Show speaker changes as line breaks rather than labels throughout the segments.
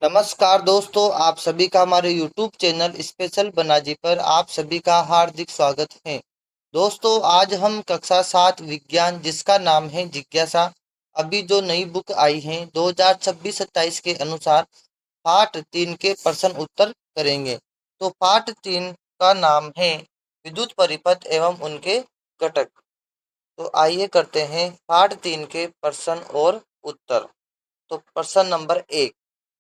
नमस्कार दोस्तों, आप सभी का हमारे YouTube चैनल स्पेशल बनाजी पर आप सभी का हार्दिक स्वागत है। दोस्तों, आज हम कक्षा 7 विज्ञान जिसका नाम है जिज्ञासा, अभी जो नई बुक आई है 2026-27 के अनुसार पाठ 3 के प्रश्न उत्तर करेंगे। तो पाठ 3 का नाम है विद्युत परिपथ एवं उनके घटक। तो आइए करते हैं पाठ 3 के प्रश्न और उत्तर। तो प्रश्न नंबर 1,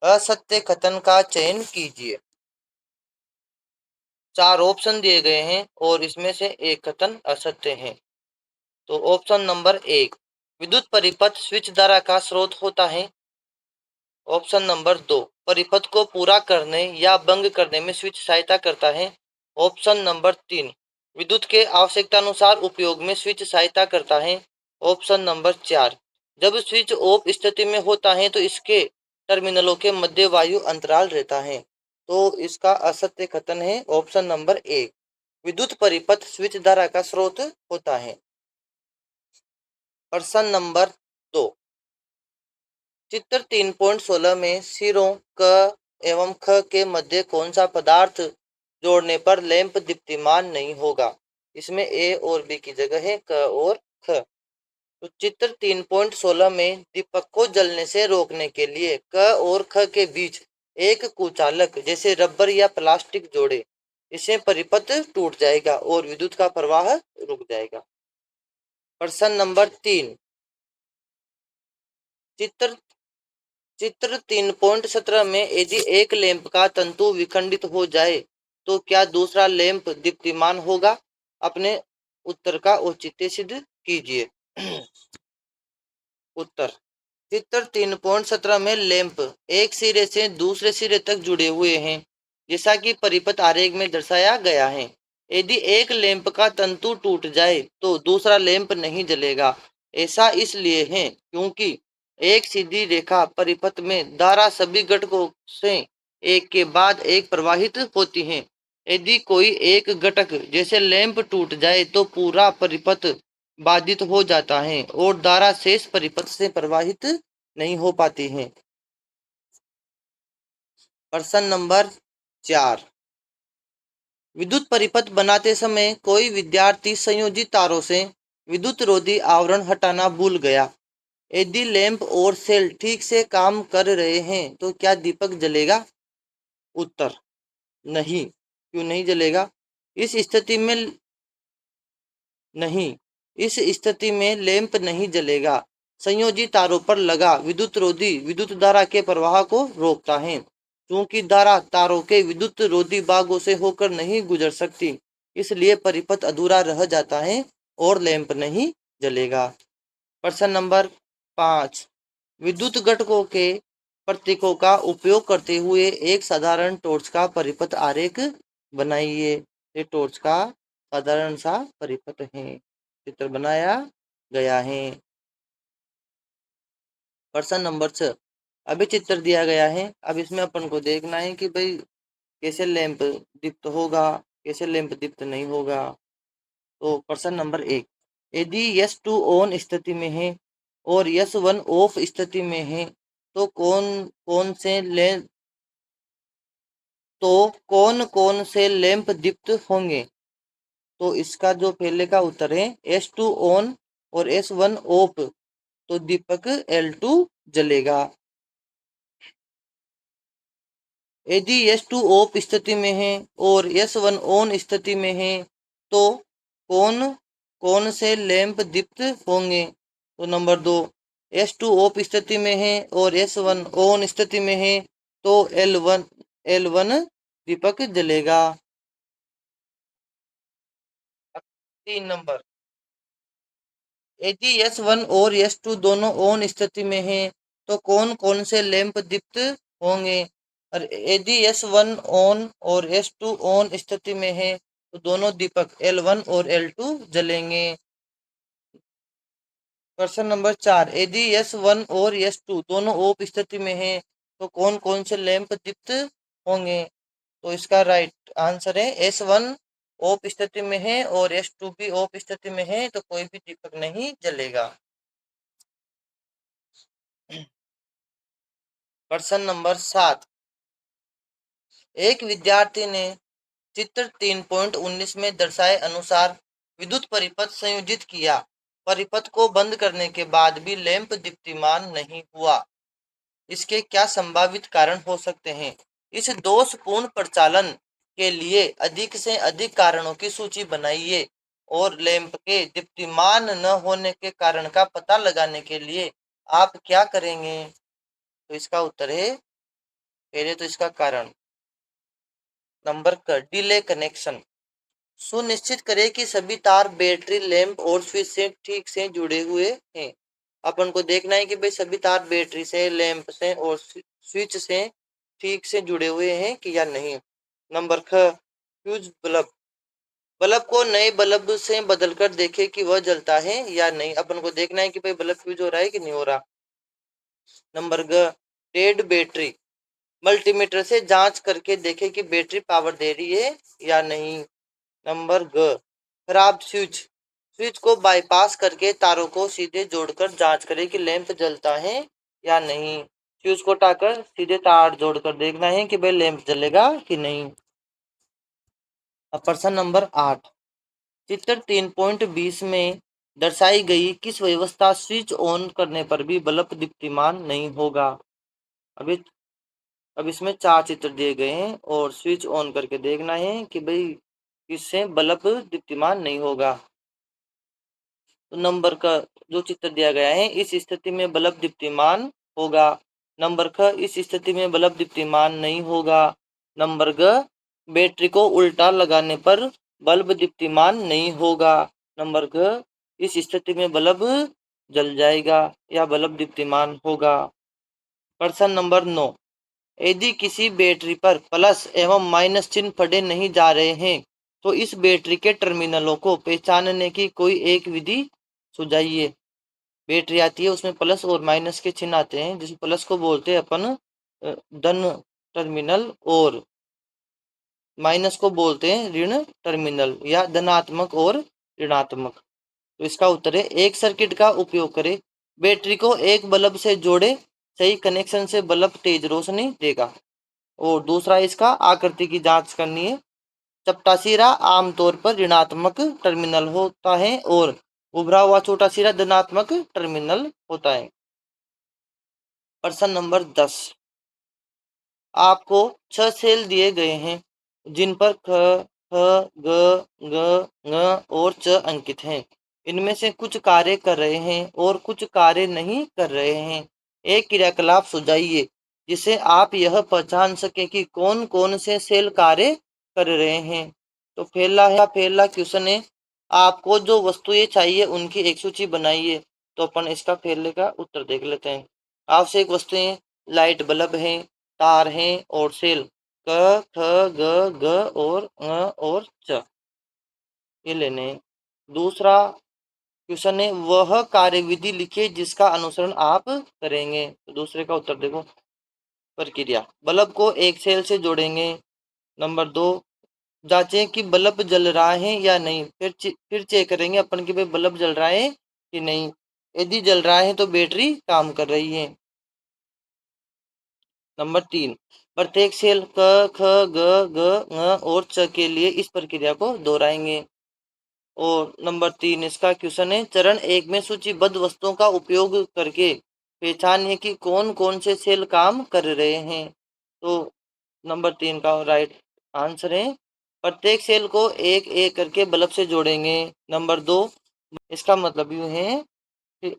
असत्य कथन का चयन कीजिए। 4 ऑप्शन दिए गए हैं और इसमें से एक कथन असत्य है। तो ऑप्शन नंबर 1, विद्युत परिपथ स्विच धारा का स्रोत होता है। ऑप्शन नंबर 2, परिपथ को पूरा करने या भंग करने में स्विच सहायता करता है। ऑप्शन नंबर 3, विद्युत के आवश्यकतानुसार उपयोग में स्विच सहायता करता है। ऑप्शन नंबर 4, जब स्विच ऑफ स्थिति में होता है तो इसके टर्मिनलों के मध्य वायु अंतराल रहता है। तो इसका असत्य कथन है ऑप्शन नंबर 1, विद्युत परिपथ स्विच धारा का स्रोत होता है। प्रश्न नंबर 2, चित्र 3.16 में सिरों क एवं ख के मध्य कौन सा पदार्थ जोड़ने पर लैंप दीप्तिमान नहीं होगा। इसमें ए और बी की जगह है क और ख। तो चित्र 3.16 में दीपक को जलने से रोकने के लिए क और ख के बीच एक कुचालक जैसे रबर या प्लास्टिक जोड़े, इससे परिपथ टूट जाएगा और विद्युत का प्रवाह रुक जाएगा। प्रश्न नंबर 3, चित्र चित्र 3.17 में यदि एक लैंप का तंतु विखंडित हो जाए तो क्या दूसरा लैंप दीप्तिमान होगा। अपने उत्तर का औचित्य सिद्ध कीजिए। उत्तर, चित्र 3.17 में लैंप एक सिरे से दूसरे सिरे तक जुड़े हुए हैं, जैसा कि परिपथ आरेख में दर्शाया गया है। यदि एक लैंप का तंतु टूट जाए तो दूसरा लैंप नहीं जलेगा। ऐसा इसलिए है क्योंकि एक सीधी रेखा परिपथ में धारा सभी घटकों से एक के बाद एक प्रवाहित होती है। यदि कोई एक घटक जैसे लैंप टूट जाए तो पूरा परिपथ बाधित हो जाता है और धारा शेष परिपथ से प्रवाहित नहीं हो पाती है। प्रश्न नंबर 4, विद्युत परिपथ बनाते समय कोई विद्यार्थी संयोजी तारों से विद्युत रोधी आवरण हटाना भूल गया। यदि लैंप और सेल ठीक से काम कर रहे हैं तो क्या दीपक जलेगा। उत्तर, नहीं। क्यों नहीं जलेगा। इस स्थिति में नहीं इस स्थिति में लैंप नहीं जलेगा। संयोजी तारों पर लगा विद्युत रोधी विद्युत धारा के प्रवाह को रोकता है। क्योंकि धारा तारों के विद्युत रोधी भागों से होकर नहीं गुजर सकती, इसलिए परिपथ अधूरा रह जाता है और लैंप नहीं जलेगा। प्रश्न नंबर 5, विद्युत घटकों के प्रतीकों का उपयोग करते हुए एक साधारण टॉर्च का परिपथ आरेख बनाइए। ये टॉर्च का साधारण सा परिपथ है, चित्र बनाया गया है। प्रश्न नंबर 6, अभी चित्र दिया गया है। अब इसमें अपन को देखना है कि भाई कैसे लैंप दीप्त होगा, कैसे लैंप दीप्त नहीं होगा। तो प्रश्न नंबर 1, यदि S2 ऑन स्थिति में है और S1 ऑफ स्थिति में है तो कौन कौन से लैंप दीप्त होंगे। तो इसका जो पहले का उत्तर है S2 ऑन और S1 ऑफ, तो दीपक L2 जलेगा। यदि S2 ऑफ स्थिति में है और S1 ऑन स्थिति में है तो कौन कौन से लैंप दीप्त होंगे। तो नंबर 2, S2 ऑफ स्थिति में है और S1 ऑन स्थिति में है तो L1 दीपक जलेगा। 3 नंबर, यदि S1 और S2 दोनों ऑन स्थिति में है तो कौन कौन से लैंप दीप्त होंगे। और यदि S1 ऑन और S2 ऑन स्थिति में है तो दोनों दीपक L1 और L2 जलेंगे। प्रश्न नंबर 4, यदि S1 और S2 दोनों ऑफ स्थिति में है तो कौन कौन से लैंप दीप्त होंगे। तो इसका राइट आंसर है S1 ऑफ स्थिति में है और S2 भी ऑफ स्थिति में है तो कोई भी दीपक नहीं जलेगा। प्रश्न नंबर 7। एक विद्यार्थी ने चित्र 3.19 में दर्शाए अनुसार विद्युत परिपथ संयोजित किया। परिपथ को बंद करने के बाद भी लैंप दीप्तिमान नहीं हुआ। इसके क्या संभावित कारण हो सकते हैं? इस दोषपूर्ण प्रचालन के लिए अधिक से अधिक कारणों की सूची बनाइए और लैंप के दीप्तिमान न होने के कारण का पता लगाने के लिए आप क्या करेंगे? तो इसका उत्तर है पहले तो इसका कारण। नंबर का डिले कनेक्शन। सुनिश्चित करें कि सभी तार बैटरी, लैंप और स्विच से ठीक से जुड़े हुए हैं। अपन को देखना है कि भाई सभी तार बैटरी से, लैंप से और स्विच से ठीक से जुड़े हुए हैं कि या नहीं। नंबर ख फ्यूज बल्ब। बल्ब को नए बल्ब से बदलकर देखें कि वह जलता है या नहीं। अपन को देखना है कि भाई बल्ब फ्यूज हो रहा है कि नहीं हो रहा। नंबर ग डेड बैटरी। मल्टीमीटर से जांच करके देखें कि बैटरी पावर दे रही है या नहीं। नंबर ग खराब स्विच। स्विच को बाईपास करके तारों को सीधे जोड़कर जांच करें कि लैंप जलता है या नहीं। स्विच को हटाकर सीधे तार जोड़कर देखना है कि भाई लैंप जलेगा कि नहीं। अब प्रश्न नंबर 8। चित्र 3.20 में दर्शाई गई किस व्यवस्था स्विच ऑन करने पर भी बल्ब दीप्तिमान नहीं होगा? अभी अब इसमें 4 चित्र दिए गए हैं और स्विच ऑन करके देखना है कि भाई किससे बल्ब दीप्तिमान नहीं होगा। तो नंबर का जो चित्र दिया गया है, इस स्थिति में बल्ब दीप्तिमान होगा। नंबर ख इस स्थिति में बल्ब दीप्तिमान नहीं होगा। नंबर ग बैटरी को उल्टा लगाने पर बल्ब दीप्तिमान नहीं होगा। नंबर घ इस स्थिति में बल्ब जल जाएगा या बल्ब दीप्तिमान होगा। प्रश्न नंबर 9। यदि किसी बैटरी पर प्लस एवं माइनस चिन्ह पढ़े नहीं जा रहे हैं तो इस बैटरी के टर्मिनलों को पहचानने की कोई एक विधि सुझाइए। बैटरी आती है, उसमें प्लस और माइनस के चिन्ह आते हैं। जिस प्लस को बोलते हैं अपन धन टर्मिनल और माइनस को बोलते हैं ऋण टर्मिनल या धनात्मक और ऋणात्मक। तो इसका उत्तर है एक सर्किट का उपयोग करें, बैटरी को एक बल्ब से जोड़े, सही कनेक्शन से बल्ब तेज रोशनी देगा। और दूसरा इसका आकृति की जांच करनी है। चपटा सिरा आमतौर पर ऋणात्मक टर्मिनल होता है और उभरा हुआ छोटा सिरा धनात्मक टर्मिनल होता है। प्रश्न नंबर 10। आपको 6 सेल दिए गए हैं जिन पर ख, ख, ग, ग, ng और च अंकित हैं। इनमें से कुछ कार्य कर रहे हैं और कुछ कार्य नहीं कर रहे हैं। एक क्रियाकलाप सुझाइए जिसे आप यह पहचान सके कि कौन कौन से सेल कार्य कर रहे हैं। तो पहला क्वेश्चन है, आपको जो वस्तुएं चाहिए उनकी एक सूची बनाइए। तो अपन इसका पहले का उत्तर देख लेते हैं। आवश्यक वस्तुएं लाइट बल्ब है, तार हैं और सेल क, ख, ग और ng और च ये लेने हैं। दूसरा क्वेश्चन है, वह कार्यविधि लिखिए जिसका अनुसरण आप करेंगे। तो दूसरे का उत्तर देखो। प्रक्रिया, बल्ब को एक सेल से जोड़ेंगे। नंबर 2, जांचें कि बल्ब जल रहा है या नहीं। फिर चेक करेंगे अपन कि भाई बल्ब जल रहा है कि नहीं। यदि जल रहा है तो बैटरी काम कर रही है। नंबर 3, प्रत्येक सेल क, ख, ग, ng और च के लिए इस प्रक्रिया को दोहराएंगे। और नंबर 3 इसका क्वेश्चन है, चरण 1 में सूचीबद्ध वस्तुओं का उपयोग करके पहचानिए कि कौन कौन से सेल काम कर रहे हैं। तो नंबर 3 का राइट आंसर है, प्रत्येक सेल को एक एक करके बल्ब से जोड़ेंगे। नंबर 2, इसका मतलब यूं है कि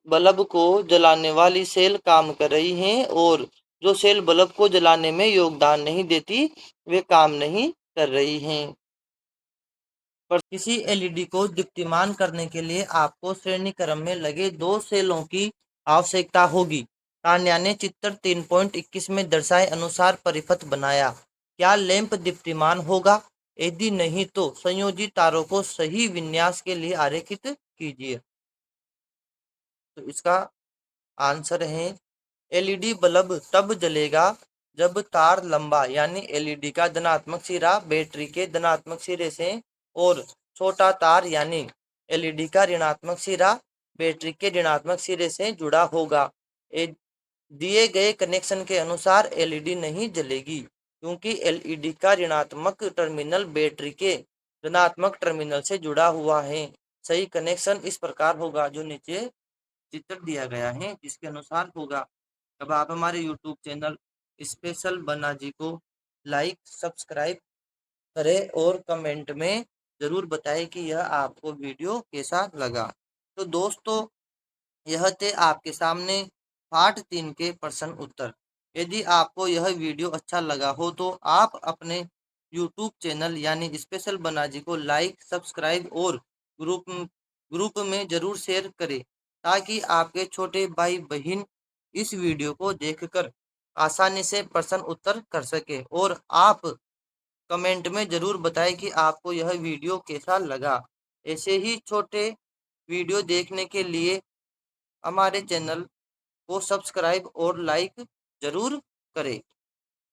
बल्ब को जलाने वाली सेल काम कर रही हैं और जो सेल बल्ब को जलाने में योगदान नहीं देती वे काम नहीं कर रही हैं। पर किसी एलईडी को दीप्तिमान करने के लिए आपको श्रेणी क्रम में लगे 2 सेलों की आवश्यकता होगी। तान्या ने चित्र 3.21 में दर्शाए अनुसार परिपथ बनाया। क्या लैंप दीप्तिमान होगा? यदि नहीं तो संयोजी तारों को सही विन्यास के लिए आरेखित कीजिए। तो इसका आंसर है, एलईडी बल्ब तब जलेगा जब तार लंबा यानी एलईडी का धनात्मक सिरा बैटरी के धनात्मक सिरे से और छोटा तार यानी एलईडी का ऋणात्मक सिरा बैटरी के ऋणात्मक सिरे से जुड़ा होगा। दिए गए कनेक्शन के अनुसार एलईडी नहीं जलेगी, क्योंकि एलईडी का ऋणात्मक टर्मिनल बैटरी के ऋणात्मक टर्मिनल से जुड़ा हुआ है। सही कनेक्शन इस प्रकार होगा जो नीचे चित्र दिया गया है, जिसके अनुसार होगा। अब आप हमारे यूट्यूब चैनल स्पेशल बन्ना जी को लाइक सब्सक्राइब करें और कमेंट में ज़रूर बताएं कि यह आपको वीडियो कैसा लगा। तो दोस्तों, यह थे आपके सामने पार्ट 3 के प्रश्न उत्तर। यदि आपको यह वीडियो अच्छा लगा हो तो आप अपने यूट्यूब चैनल यानी स्पेशल बन्ना जी को लाइक सब्सक्राइब और ग्रुप ग्रुप में ज़रूर शेयर करें, ताकि आपके छोटे भाई बहन इस वीडियो को देखकर आसानी से प्रश्न उत्तर कर सके। और आप कमेंट में ज़रूर बताएं कि आपको यह वीडियो कैसा लगा। ऐसे ही छोटे वीडियो देखने के लिए हमारे चैनल को सब्सक्राइब और लाइक ज़रूर करें।